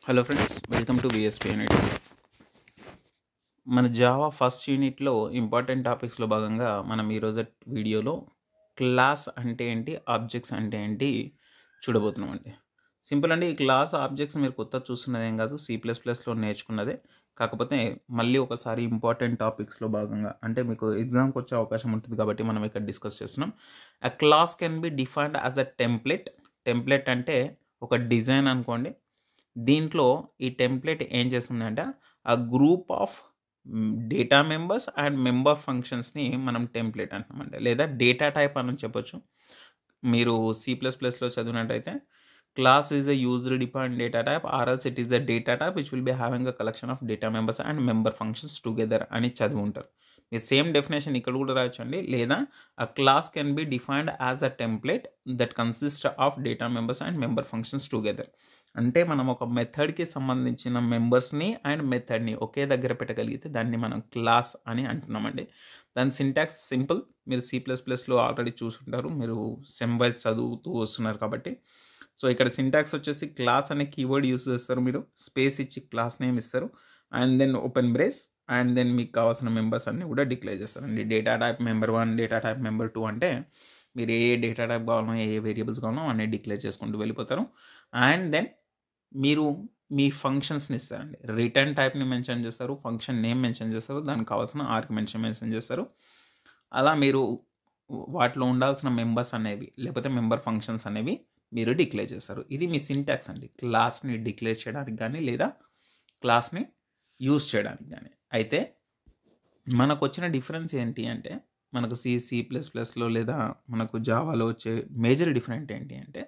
Hello friends, welcome to BSP unit. మన Java first యూనిట్లో important టాపిక్స్లో భాగంగా మనం ఈరోజు వీడియోలో క్లాస్ అంటే ఏంటి, ఆబ్జెక్ట్స్ అంటే ఏంటి చూడబోతున్నాం అండి. సింపుల్ అండి. ఈ క్లాస్ ఆబ్జెక్ట్స్ మీరు కొత్త చూస్తున్నదేం కాదు, C++లో నేర్చుకున్నదే. కాకపోతే మళ్ళీ ఒకసారి ఇంపార్టెంట్ టాపిక్స్లో భాగంగా అంటే మీకు ఎగ్జామ్కి వచ్చే అవకాశం ఉంటుంది కాబట్టి మనం ఇక్కడ డిస్కస్ చేస్తున్నాం. A class can be defined as a template. Template అంటే ఒక డిజైన్ అనుకోండి. దీంట్లో ఈ టెంప్లెట్ ఏం చేస్తుందంటే ఆ group of data members and member ఫంక్షన్స్ని మనం టెంప్లెట్ అంటున్నామంటే, లేదా డేటా టైప్ అని చెప్పొచ్చు. మీరు C++లో చదివినట్టయితే class is a used defined data type or else it is a data type which will be having a collection of data members and member functions together అని చదివి ఉంటారు. మీరు సేమ్ డెఫినేషన్ ఇక్కడ కూడా రాయొచ్చండి. లేదా a class can be defined as a template that consists of data members and member functions together. అంటే మనం ఒక మెథడ్కి సంబంధించిన మెంబర్స్ని అండ్ మెథడ్ని ఒకే దగ్గర పెట్టగలిగితే దాన్ని మనం క్లాస్ అని అంటున్నామండి. దాని సింటాక్స్ సింపుల్. మీరు C++లో ఆల్రెడీ చూసుంటారు, మీరు సెమ్ వైజ్ చదువుతూ వస్తున్నారు కాబట్టి. సో ఇక్కడ సింటాక్స్ వచ్చేసి క్లాస్ అనే కీవర్డ్ యూస్ చేస్తారు. మీరు స్పేస్ ఇచ్చి క్లాస్ నేమ్ ఇస్తారు and then open brace and then మీకు కావాల్సిన మెంబర్స్ అన్నీ కూడా డిక్లేర్ చేస్తారండి. Data type member 1, data type member 2 అంటే మీరు ఏ డేటా టైప్ కావాలనో, ఏ వేరియబుల్స్ కావాలనో అన్నీ డిక్లేర్ చేసుకుంటూ వెళ్ళిపోతారు. అండ్ దెన్ మీరు మీ ఫంక్షన్స్ని ఇస్తారండి. రిటర్న్ టైప్ని మెన్షన్ చేస్తారు, ఫంక్షన్ నేమ్ మెన్షన్ చేస్తారు, దానికి కావాల్సిన ఆర్గ్యుమెంట్స్ మెన్షన్ చేస్తారు. అలా మీరు వాటిలో ఉండాల్సిన మెంబర్స్ అనేవి లేకపోతే మెంబర్ ఫంక్షన్స్ అనేవి మీరు డిక్లేర్ చేస్తారు. ఇది మీ సింటాక్స్ అండి, క్లాస్ని డిక్లేర్ చేయడానికి కానీ లేదా క్లాస్ని యూజ్ చేయడానికి కానీ. అయితే మనకు వచ్చిన డిఫరెన్స్ ఏంటి అంటే, మనకు C++లో లేదా మనకు జావాలో వచ్చే మేజర్ డిఫరెంట్ ఏంటి అంటే,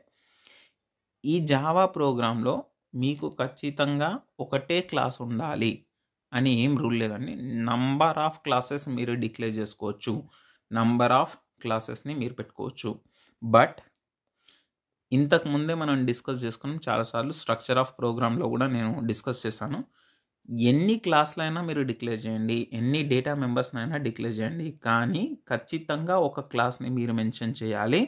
ఈ జావా ప్రోగ్రాంలో మీకు ఖచ్చితంగా ఒకటే క్లాస్ ఉండాలి అని ఏం రూల్ లేదండి. నంబర్ ఆఫ్ క్లాసెస్ మీరు డిక్లేర్ చేసుకోవచ్చు, నంబర్ ఆఫ్ క్లాసెస్ని మీరు పెట్టుకోవచ్చు. బట్ ఇంతకు ముందే మనం డిస్కస్ చేసుకున్నాం చాలాసార్లు. స్ట్రక్చర్ ఆఫ్ ప్రోగ్రాంలో కూడా నేను డిస్కస్ చేశాను. ఎన్ని క్లాసులైనా మీరు డిక్లేర్ చేయండి, ఎన్ని డేటా మెంబర్స్నైనా డిక్లేర్ చేయండి, కానీ ఖచ్చితంగా ఒక క్లాస్ని మీరు మెన్షన్ చేయాలి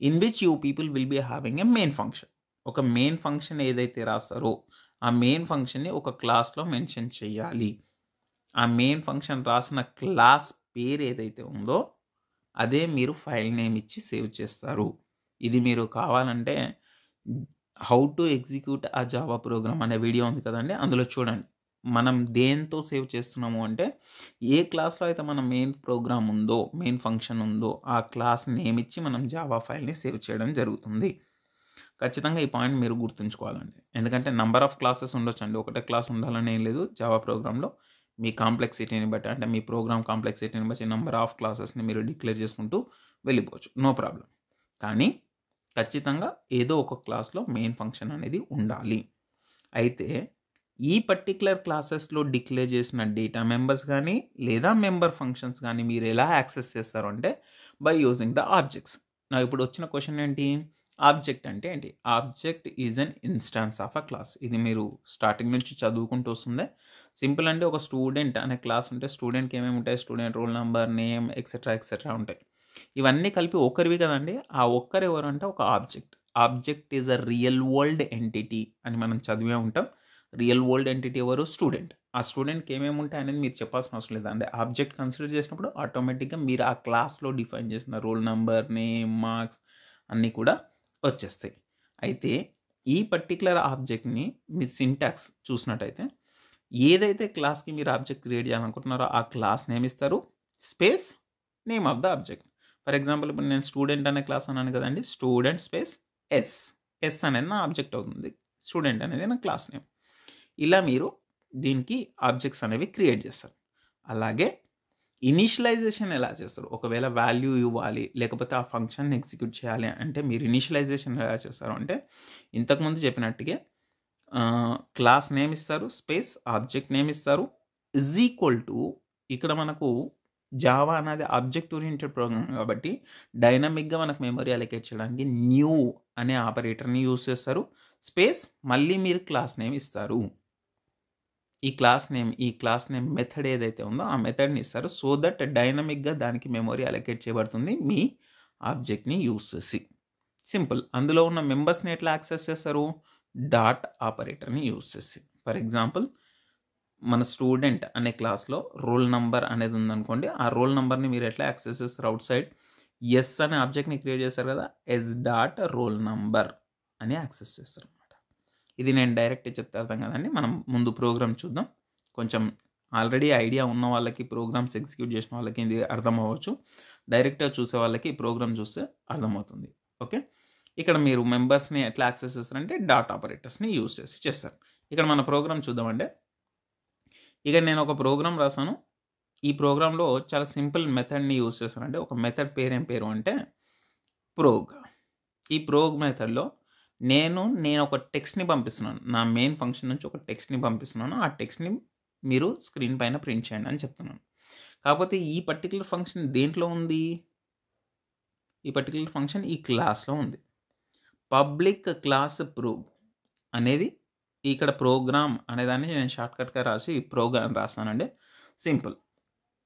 in which you people will be having a main function. ఒక మెయిన్ ఫంక్షన్ ఏదైతే రాస్తారో ఆ మెయిన్ ఫంక్షన్ని ఒక క్లాస్లో మెన్షన్ చేయాలి. ఆ మెయిన్ ఫంక్షన్ రాసిన క్లాస్ పేరు ఏదైతే ఉందో అదే మీరు ఫైల్ నేమ్ ఇచ్చి సేవ్ చేస్తారు. ఇది మీరు కావాలంటే హౌ టు ఎగ్జిక్యూట్ ఆ జావా ప్రోగ్రామ్ అనే వీడియో ఉంది కదండి, అందులో చూడండి. మనం దేంతో సేవ్ చేస్తున్నాము అంటే, ఏ క్లాస్లో అయితే మన మెయిన్ ప్రోగ్రామ్ ఉందో, మెయిన్ ఫంక్షన్ ఉందో ఆ క్లాస్ నేమ్ ఇచ్చి మనం జావా ఫైల్ని సేవ్ చేయడం జరుగుతుంది. ఖచ్చితంగా ఈ పాయింట్ మీరు గుర్తుంచుకోవాలండి. ఎందుకంటే నంబర్ ఆఫ్ క్లాసెస్ ఉండొచ్చండి, ఒకటే క్లాస్ ఉండాలని ఏం లేదు. జావా ప్రోగ్రాంలో మీ కాంప్లెక్సిటీని బట్టి, అంటే మీ ప్రోగ్రామ్ కాంప్లెక్సిటీని బట్టి నంబర్ ఆఫ్ క్లాసెస్ని మీరు డిక్లేర్ చేసుకుంటూ వెళ్ళిపోవచ్చు, నో ప్రాబ్లం. కానీ ఖచ్చితంగా ఏదో ఒక క్లాస్లో మెయిన్ ఫంక్షన్ అనేది ఉండాలి. అయితే ఈ పర్టికులర్ క్లాసెస్లో డిక్లేర్ చేసిన డేటా మెంబర్స్ కానీ లేదా మెంబర్ ఫంక్షన్స్ కానీ మీరు ఎలా యాక్సెస్ చేస్తారు అంటే, బై యూజింగ్ ద ఆబ్జెక్ట్స్. నా ఇప్పుడు వచ్చిన క్వశ్చన్ ఏంటి, ఆబ్జెక్ట్ అంటే ఏంటి? Object is an instance of a class. ఇది మీరు స్టార్టింగ్ నుంచి చదువుకుంటూ వస్తుందే. సింపుల్ అంటే, ఒక స్టూడెంట్ అనే క్లాస్ ఉంటే స్టూడెంట్కి ఏమేమి ఉంటాయి? Student roll number, name, etcetera ఉంటాయి. ఇవన్నీ కలిపి ఒకరివి కదండి. ఆ ఒక్కరు ఎవరు అంటే ఒక object. Object is a real world entity అని మనం చదివే ఉంటాం. రియల్ వరల్డ్ ఎంటిటీ ఎవరు? స్టూడెంట్. ఆ స్టూడెంట్కి ఏమేమి ఉంటాయి అనేది మీరు చెప్పాల్సిన అవసరం లేదు. అంటే ఆబ్జెక్ట్ కన్సిడర్ చేసినప్పుడు ఆటోమేటిక్గా మీరు ఆ క్లాస్లో డిఫైన్ చేసిన రోల్ నెంబర్, నేమ్, మార్క్స్ అన్నీ కూడా వచ్చేస్తాయి. అయితే ఈ పర్టికులర్ ఆబ్జెక్ట్ని మీ సింటాక్స్ చూసినట్టయితే, ఏదైతే క్లాస్కి మీరు ఆబ్జెక్ట్ క్రియేట్ చేయాలనుకుంటున్నారో ఆ క్లాస్ నేమ్ ఇస్తారు, space name of the object. For example ఇప్పుడు నేను స్టూడెంట్ అనే క్లాస్ అన్నాను కదండి, స్టూడెంట్ స్పేస్ ఎస్ అనేది నా ఆబ్జెక్ట్ అవుతుంది, స్టూడెంట్ అనేది నా క్లాస్ నేమ్. ఇలా మీరు దీనికి ఆబ్జెక్ట్స్ అనేవి క్రియేట్ చేస్తారు. అలాగే ఇనిషియలైజేషన్ ఎలా చేస్తారు? ఒకవేళ వాల్యూ ఇవ్వాలి లేకపోతే ఆ ఫంక్షన్ ఎగ్జిక్యూట్ చేయాలి అంటే మీరు ఇనిషియలైజేషన్ ఎలా చేస్తారు అంటే, ఇంతకుముందు చెప్పినట్టుగా క్లాస్ నేమ్ ఇస్తారు, స్పేస్ ఆబ్జెక్ట్ నేమ్ ఇస్తారు, ఈజ్ ఈక్వల్ టు, ఇక్కడ మనకు జావా అనేది ఆబ్జెక్ట్ ఓరియంటెడ్ ప్రోగ్రామ్ కాబట్టి డైనమిక్గా మనకు మెమరీ అలొకేట్ చేయడానికి న్యూ అనే ఆపరేటర్ని యూజ్ చేస్తారు. స్పేస్ మళ్ళీ మీరు క్లాస్ నేమ్ ఇస్తారు. ఈ క్లాస్ నేమ్ మెథడ్ ఏదైతే ఉందో ఆ మెథడ్ని ఇస్తారు. సో దట్ డైనమిక్గా దానికి మెమరీ అలొకేట్ చేయబడుతుంది మీ ఆబ్జెక్ట్ని యూజ్ చేసి. సింపుల్. అందులో ఉన్న మెంబర్స్ని ఎట్లా యాక్సెస్ చేస్తారు? డాట్ ఆపరేటర్ని యూజ్ చేసి. ఫర్ ఎగ్జాంపుల్ మన స్టూడెంట్ అనే క్లాస్లో రోల్ నంబర్ అనేది ఉందనుకోండి, ఆ రోల్ నెంబర్ని మీరు ఎట్లా యాక్సెస్ చేస్తారు? అవుట్ సైడ్ ఎస్ అనే ఆబ్జెక్ట్ని క్రియేట్ చేస్తారు కదా, ఎస్ డాట్ రోల్ నంబర్ అని యాక్సెస్ చేస్తారు అనమాట. ఇది నేను డైరెక్ట్ చెప్తే అర్థం కదండి. మనం ముందు ప్రోగ్రామ్ చూద్దాం. కొంచెం ఆల్రెడీ ఐడియా ఉన్న వాళ్ళకి, ప్రోగ్రామ్స్ ఎగ్జిక్యూట్ చేసిన వాళ్ళకి ఇది అర్థం అవ్వచ్చు. డైరెక్ట్గా చూసే వాళ్ళకి ఈ ప్రోగ్రామ్ చూస్తే అర్థమవుతుంది. ఓకే, ఇక్కడ మీరు మెంబర్స్ని ఎట్లా యాక్సెస్ చేస్తారంటే డాట్ ఆపరేటర్స్ని యూజ్ చేసి చేస్తారు. ఇక్కడ మన ప్రోగ్రామ్ చూద్దామంటే, ఇక్కడ నేను ఒక ప్రోగ్రామ్ రాసాను. ఈ ప్రోగ్రాంలో చాలా సింపుల్ మెథడ్ని యూజ్ చేస్తాను. అంటే ఒక మెథడ్ పేరు ఏం పేరు అంటే ప్రోగ్. ఈ ప్రోగ్ మెథడ్లో నేను ఒక టెక్స్ట్ని పంపిస్తున్నాను. నా మెయిన్ ఫంక్షన్ నుంచి ఒక టెక్స్ట్ని పంపిస్తున్నాను. ఆ టెక్స్ట్ని మీరు స్క్రీన్ పైన ప్రింట్ చేయండి అని చెప్తున్నాను. కాకపోతే ఈ పర్టికులర్ ఫంక్షన్ దేంట్లో ఉంది? ఈ పర్టికులర్ ఫంక్షన్ ఈ క్లాస్లో ఉంది. పబ్లిక్ క్లాస్ ప్రోగ్ అనేది ఇక్కడ ప్రోగ్రామ్ అనేదాన్ని నేను షార్ట్కట్గా రాసి ప్రోగ్రామ్ రాస్తానండి. సింపుల్.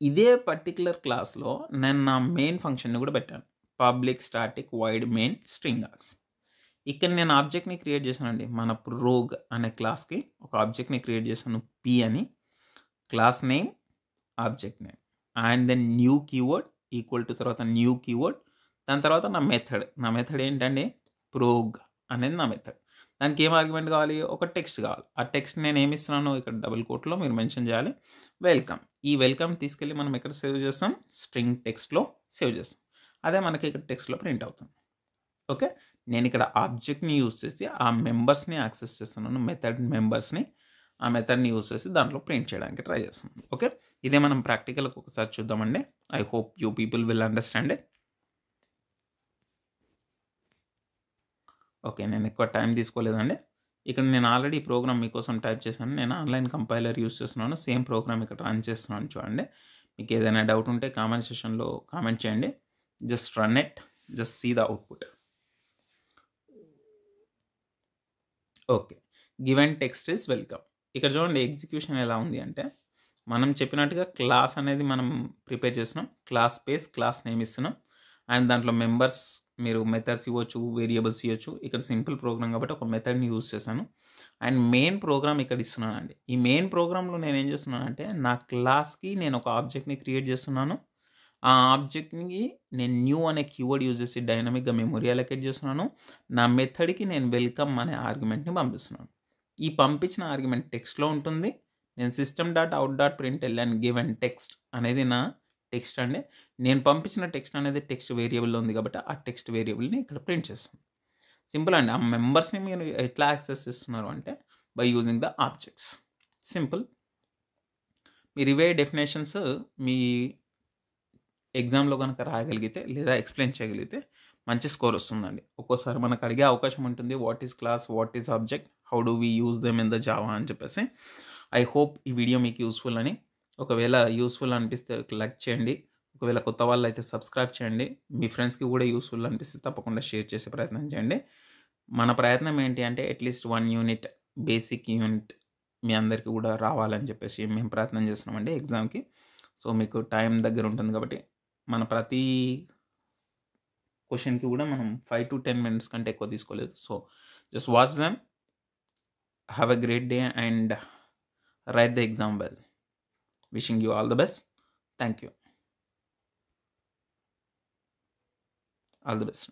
ఇదే పర్టికులర్ క్లాస్లో నేను నా మెయిన్ ఫంక్షన్ని కూడా పెట్టాను. Public static wide main string args. ఇక్కడ నేను ఆబ్జెక్ట్ని క్రియేట్ చేశానండి. మన ప్రోగ్ అనే క్లాస్కి ఒక ఆబ్జెక్ట్ని క్రియేట్ చేశాను, పి అని. Class name, object name, and then new keyword equal to తర్వాత న్యూ కీవర్డ్, దాని తర్వాత నా మెథడ్ ఏంటండి? ప్రోగ్ అనేది నా మెథడ్. దానికి ఏం ఆర్గ్యుమెంట్ కావాలి? ఒక టెక్స్ట్ కావాలి. ఆ టెక్స్ట్ నేను ఏమి ఇస్తున్నాను? ఇక్కడ డబుల్ కోట్లో మీరు మెన్షన్ చేయాలి, వెల్కమ్. ఈ వెల్కమ్ తీసుకెళ్ళి మనం ఎక్కడ సేవ్ చేస్తాం? స్ట్రింగ్ టెక్స్ట్లో సేవ్ చేస్తాం. అదే మనకి ఇక్కడ టెక్స్ట్లో ప్రింట్ అవుతుంది. ఓకే, నేను ఇక్కడ ఆబ్జెక్ట్ని యూజ్ చేసి ఆ మెంబర్స్ని యాక్సెస్ చేస్తున్నాను, మెథడ్ మెంబర్స్ని. ఆ మెథడ్ని యూజ్ చేసి దాంట్లో ప్రింట్ చేయడానికి ట్రై చేస్తున్నాను. ఓకే, ఇదే మనం ప్రాక్టికల్గా ఒకసారి చూద్దామండి. I hope you people will understand it. Okay, నేను ఎక్కువ టైం తీసుకోలేదండి. ఇక్కడ నేను ఆల్రెడీ ప్రోగ్రామ్ మీకోసం టైప్ చేశాను. నేను ఆన్లైన్ కంపైలర్ యూస్ చేస్తున్నాను. సేమ్ ప్రోగ్రామ్ ఇక్కడ రన్ చేస్తున్నాను చూడండి. మీకు ఏదైనా డౌట్ ఉంటే కామెంట్ సెషన్లో కామెంట్ చేయండి. Just run it, just see the output. Okay, given text is welcome. ఇక్కడ చూడండి ఎగ్జిక్యూషన్ ఎలా ఉంది అంటే, మనం చెప్పినట్టుగా క్లాస్ అనేది మనం ప్రిపేర్ చేస్తున్నాం. క్లాస్ స్పేస్ క్లాస్ నేమ్ ఇస్తున్నాం. అండ్ దాంట్లో మెంబర్స్ మీరు మెథడ్స్ ఇవ్వచ్చు, వేరియబుల్స్ ఇవ్వచ్చు. ఇక్కడ సింపుల్ ప్రోగ్రామ్ కాబట్టి ఒక మెథడ్ని యూజ్ చేశాను. అండ్ మెయిన్ ప్రోగ్రామ్ ఇక్కడ ఇస్తున్నానండి. ఈ మెయిన్ ప్రోగ్రాంలో నేను ఏం చేస్తున్నానంటే, నా క్లాస్కి నేను ఒక ఆబ్జెక్ట్ని క్రియేట్ చేస్తున్నాను. ఆ ఆబ్జెక్ట్ని నేను న్యూ అనే కీవర్డ్ యూజ్ చేసి డైనమిక్గా మెమొరీ అలొకేట్ చేస్తున్నాను. నా మెథడ్కి నేను వెల్కమ్ అనే ఆర్గ్యుమెంట్ని పంపిస్తున్నాను. ఈ పంపించిన ఆర్గ్యుమెంట్ టెక్స్ట్లో ఉంటుంది. నేను system.out.println given టెక్స్ట్ అనేది నా టెక్స్ట్ అండి. నేను పంపించిన టెక్స్ట్ అనేది టెక్స్ట్ వేరియబుల్లో ఉంది కాబట్టి ఆ టెక్స్ట్ వేరియబుల్ని ఇక్కడ ప్రింట్ చేస్తాను. సింపుల్ అండి. ఆ మెంబర్స్ని మీరు ఎట్లా యాక్సెస్ చేస్తున్నారు అంటే by using the objects. Simple. మీరు ఇవే డెఫినేషన్స్ మీ ఎగ్జామ్లో కనుక రాయగలిగితే లేదా ఎక్స్ప్లెయిన్ చేయగలిగితే మంచి స్కోర్ వస్తుందండి. ఒక్కోసారి మనకు అడిగే అవకాశం ఉంటుంది, what is class, what is object, how do we use them in the Java అని చెప్పేసి. ఐ హోప్ ఈ వీడియో మీకు యూస్ఫుల్ అని. ఒకవేళ యూస్ఫుల్ అనిపిస్తే లైక్ చేయండి. ఒకవేళ కొత్త వాళ్ళు అయితే సబ్స్క్రైబ్ చేయండి. మీ ఫ్రెండ్స్కి కూడా యూస్ఫుల్ అనిపిస్తే తప్పకుండా షేర్ చేసే ప్రయత్నం చేయండి. మన ప్రయత్నం ఏంటి అంటే అట్లీస్ట్ 1 యూనిట్, బేసిక్ యూనిట్ మీ అందరికీ కూడా రావాలని చెప్పేసి మేము ప్రయత్నం చేస్తున్నామండి ఎగ్జామ్కి. సో మీకు టైం దగ్గర ఉంటుంది కాబట్టి మన ప్రతి క్వశ్చన్కి కూడా మనం 5 to 10 minutes కంటే ఎక్కువ తీసుకోలేదు. So just watch them, have a great day and write the exam well. Wishing you all the best. Thank you. All the best.